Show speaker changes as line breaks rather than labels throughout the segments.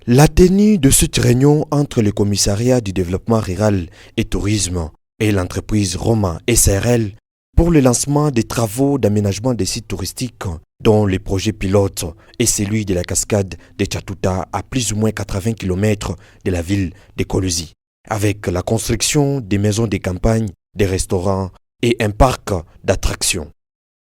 La tenue de cette réunion entre le commissariat du développement rural et tourisme et l'entreprise Roma SRL pour le lancement des travaux d'aménagement des sites touristiques dont le projet pilote est celui de la cascade de Tchatouta à plus ou moins 80 km de la ville de Kolosi, avec la construction des maisons de campagne, des restaurants et un parc d'attractions.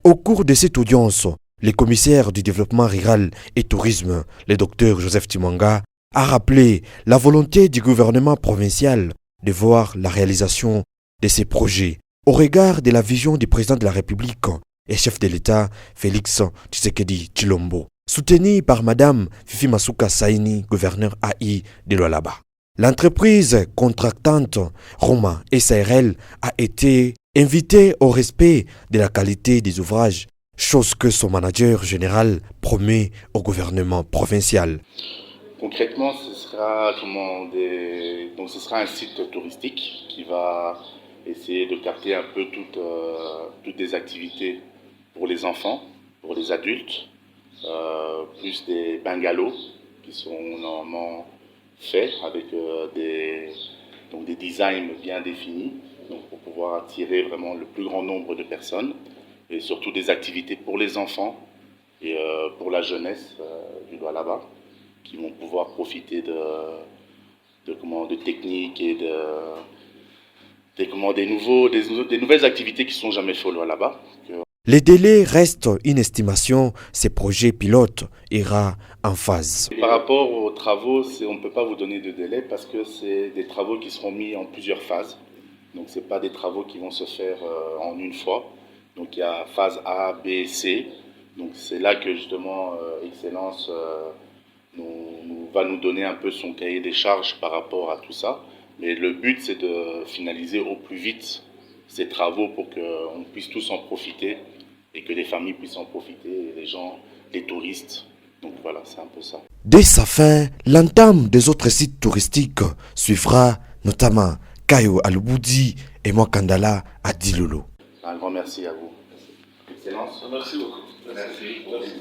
Au cours de cette audience, le commissaire du développement rural et tourisme, le docteur Joseph Timanga, a rappelé la volonté du gouvernement provincial de voir la réalisation de ces projets au regard de la vision du président de la République et chef de l'État Félix Tshisekedi Tshilombo, soutenu par Madame Fifi Masuka Saini, gouverneur AI de Lualaba. L'entreprise contractante Roma SRL a été invitée au respect de la qualité des ouvrages, chose que son manager général promet au gouvernement provincial.
Concrètement, ce sera un site touristique qui va essayer de capter un peu toutes des activités pour les enfants, pour les adultes, plus des bungalows qui sont normalement faits avec des designs bien définis, donc pour pouvoir attirer vraiment le plus grand nombre de personnes, et surtout des activités pour les enfants et pour la jeunesse du Lualaba, qui vont pouvoir profiter de techniques et des nouvelles activités qui ne sont jamais faites là-bas.
Les délais restent une estimation. Ces projets pilotes ira en phase.
Par rapport aux travaux, on ne peut pas vous donner de délai parce que c'est des travaux qui seront mis en plusieurs phases. Donc ce n'est pas des travaux qui vont se faire en une fois. Donc il y a phase A, B, C. Donc c'est là que justement Excellence va nous donner un peu son cahier des charges par rapport à tout ça. Mais le but, c'est de finaliser au plus vite ces travaux pour qu'on puisse tous en profiter et que les familles puissent en profiter, et les gens, les touristes. Donc voilà, c'est un peu ça.
Dès sa fin, l'entame des autres sites touristiques suivra, notamment Kayo à Luboudi et Mwakandala à Dilolo.
Un grand merci à vous. Excellence.
Merci beaucoup. Merci.